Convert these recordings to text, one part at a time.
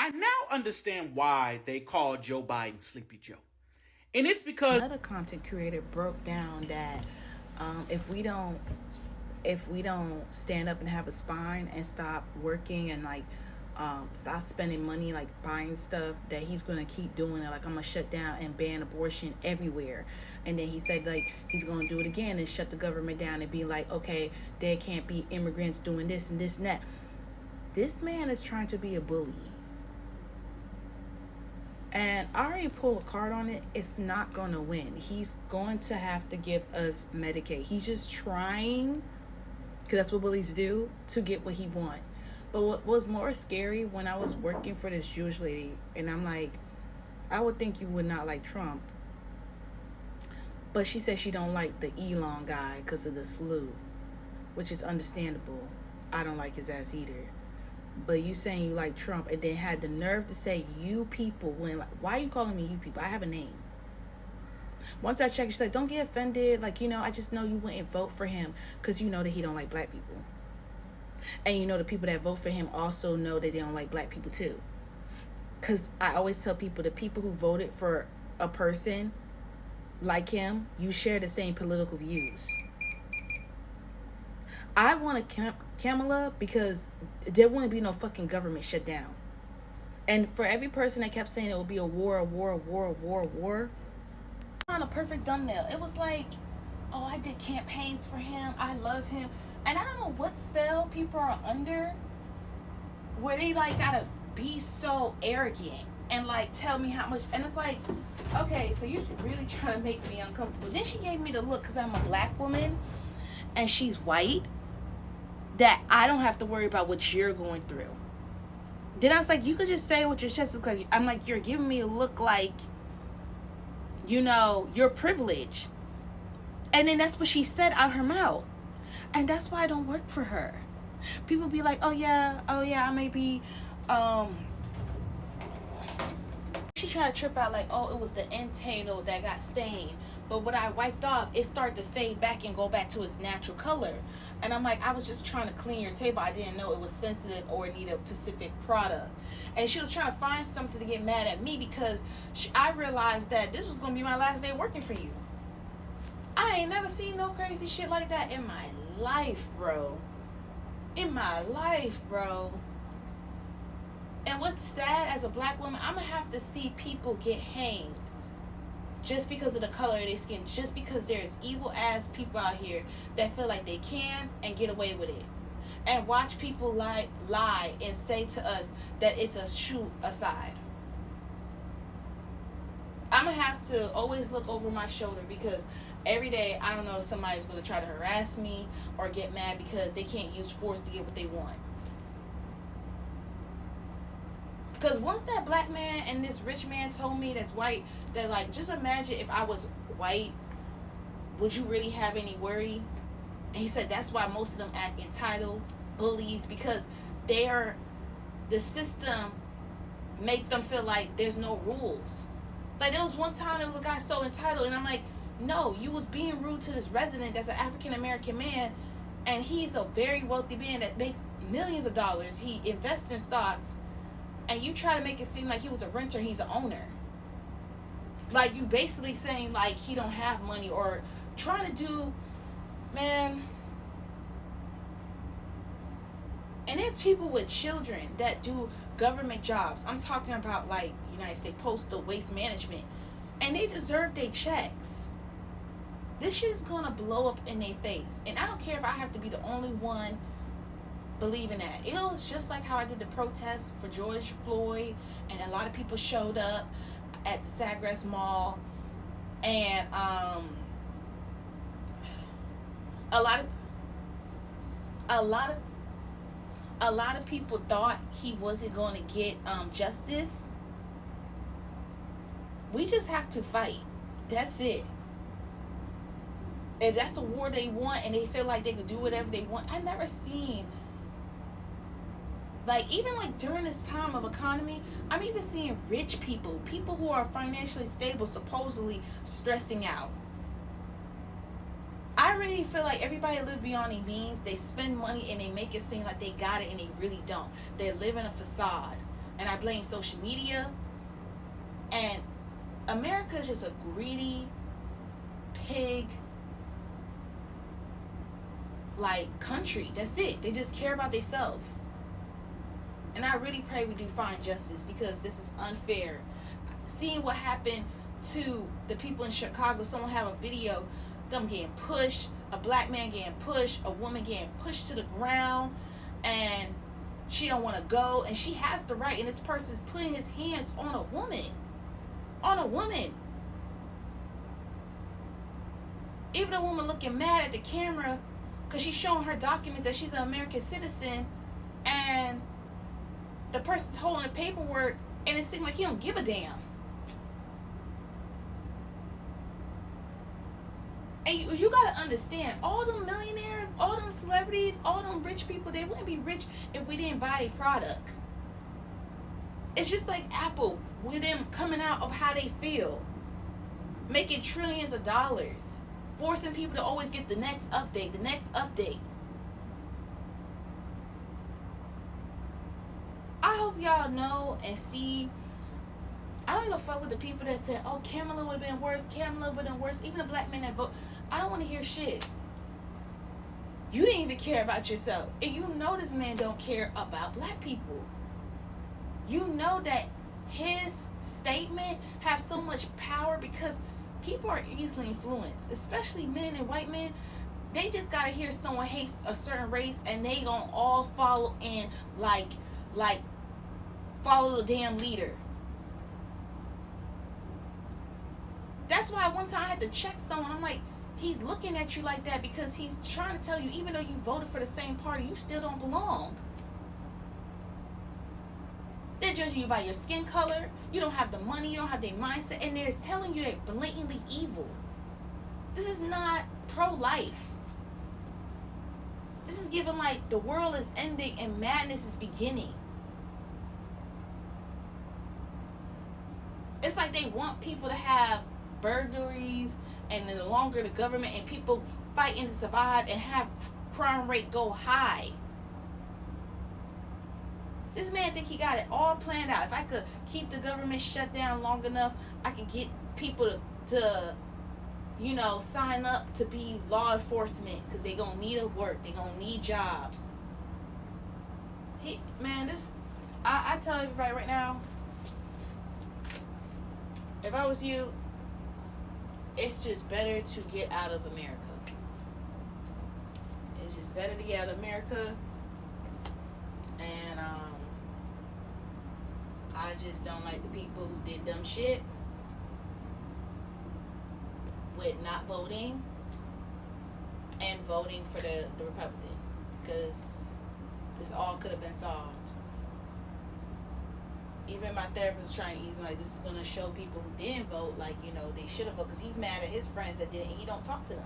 I now understand why they call Joe Biden Sleepy Joe. And it's because Another content creator broke down that if we don't stand up and have a spine and stop working and like stop spending money like buying stuff, that he's gonna keep doing it. Like, I'm gonna shut down and ban abortion everywhere. And then he said like he's gonna do it again and shut the government down and be like, okay, there can't be immigrants doing this and this and that. This man is trying to be a bully. And I already pulled a card on it. It's not going to win. He's going to have to give us Medicaid. He's just trying, because that's what bullies do, to get what he wants. But what was more scary, when I was working for this Jewish lady, and I'm like, I would think you would not like Trump. But she said she don't like the Elon guy because of the slew, which is understandable. I don't like his ass either. But you saying you like Trump and then had the nerve to say you people, when like, why are you calling me you people? I have a name. Once I checked, she's like, don't get offended. Like, I just know you wouldn't vote for him because you know that he don't like black people. And you know the people that vote for him also know that they don't like black people too. Because I always tell people, the people who voted for a person like him, you share the same political views. I wanted Kamala because there wouldn't be no fucking government shut down. And for every person that kept saying it would be a war, on a perfect thumbnail. It was like, oh, I did campaigns for him. I love him. And I don't know what spell people are under where they like gotta be so arrogant and like tell me how much. And it's like, okay, so you're really trying to make me uncomfortable. Then she gave me the look because I'm a black woman and she's white, that I don't have to worry about what you're going through. Then I was like, you could just say what your chest looks like. I'm like, you're giving me a look like, you're privileged. And then that's what she said out her mouth. And that's why I don't work for her. People be like, oh yeah, I may be, she tried to trip out like, oh, it was the end table that got stained. But when I wiped off, it started to fade back and go back to its natural color. And I'm like, I was just trying to clean your table. I didn't know it was sensitive or need a specific product. And she was trying to find something to get mad at me because I realized that this was going to be my last day working for you. I ain't never seen no crazy shit like that in my life, bro. In my life, bro. And what's sad, as a black woman, I'm going to have to see people get hanged just because of the color of their skin, just because there's evil ass people out here that feel like they can and get away with it, and watch people lie and say to us that it's a shoot aside. I'm gonna have to always look over my shoulder because every day I don't know if somebody's gonna try to harass me or get mad because they can't use force to get what they want. Because once that black man and this rich man told me that's white, that like, just imagine if I was white, would you really have any worry? And he said that's why most of them act entitled, bullies, because the system make them feel like there's no rules. Like, there was one time there was a guy so entitled, and I'm like, no, you was being rude to this resident that's an African American man, and he's a very wealthy man that makes millions of dollars. He invests in stocks. And you try to make it seem like he was a renter, he's an owner. Like, you basically saying like he don't have money, or trying to do, man. And there's people with children that do government jobs. I'm talking about like United States Postal, Waste Management. And they deserve their checks. This shit is gonna blow up in their face. And I don't care if I have to be the only one believing that. It was just like how I did the protest for George Floyd, and a lot of people showed up at the Sawgrass Mall, and a lot of people thought he wasn't going to get justice. We just have to fight. That's it. If that's a war they want and they feel like they can do whatever they want, I never seen, like, even like during this time of economy, I'm even seeing rich people who are financially stable, supposedly stressing out. I really feel like everybody live beyond their means. They spend money and they make it seem like they got it, and they really don't. They live in a facade. and I blame social media. And America is just a greedy pig like country. That's it. They just care about themselves. And I really pray we do find justice, because this is unfair. Seeing what happened to the people in Chicago, someone have a video, them getting pushed, a black man getting pushed, a woman getting pushed to the ground, and she don't want to go, and she has the right, and this person's putting his hands on a woman. On a woman. Even a woman looking mad at the camera because she's showing her documents that she's an American citizen, and the person's holding the paperwork, and it seems like he don't give a damn. And you gotta understand, all them millionaires, all them celebrities, all them rich people, they wouldn't be rich if we didn't buy their product. It's just like Apple, with them coming out of how they feel, making trillions of dollars, forcing people to always get the next update, the next update. I hope y'all know and see. I don't even fuck with the people that said, oh, Kamala would have been worse, Kamala would have been worse, even the black men that vote. I don't want to hear shit. You didn't even care about yourself. And you know this man don't care about black people. You know that his statement have so much power because people are easily influenced, especially men and white men. They just gotta hear someone hates a certain race and they gonna all follow in like follow the damn leader. That's why one time I had to check someone. I'm like, he's looking at you like that because he's trying to tell you, even though you voted for the same party, you still don't belong. They're judging you by your skin color. You don't have the money. You don't have their mindset. And they're telling you they're blatantly evil. This is not pro-life. This is giving like the world is ending and madness is beginning. It's like they want people to have burglaries, and the longer the government and people fighting to survive and have crime rate go high. This man think he got it all planned out. If I could keep the government shut down long enough, I could get people to sign up to be law enforcement because they gonna need a work. They gonna need jobs. I tell everybody right now, if I was you, it's just better to get out of America. It's just better to get out of America. And I just don't like the people who did dumb shit with not voting and voting for the Republican, because this all could have been solved. Even my therapist was trying to ease me, like, this is going to show people who didn't vote, like, they should have voted, because he's mad at his friends that didn't, and he don't talk to them.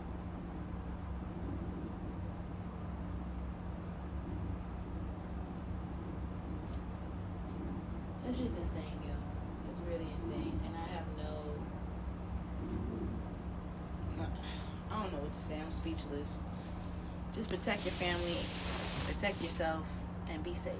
It's just insane, yo. It's really insane, and I don't know what to say. I'm speechless. Just protect your family, protect yourself, and be safe.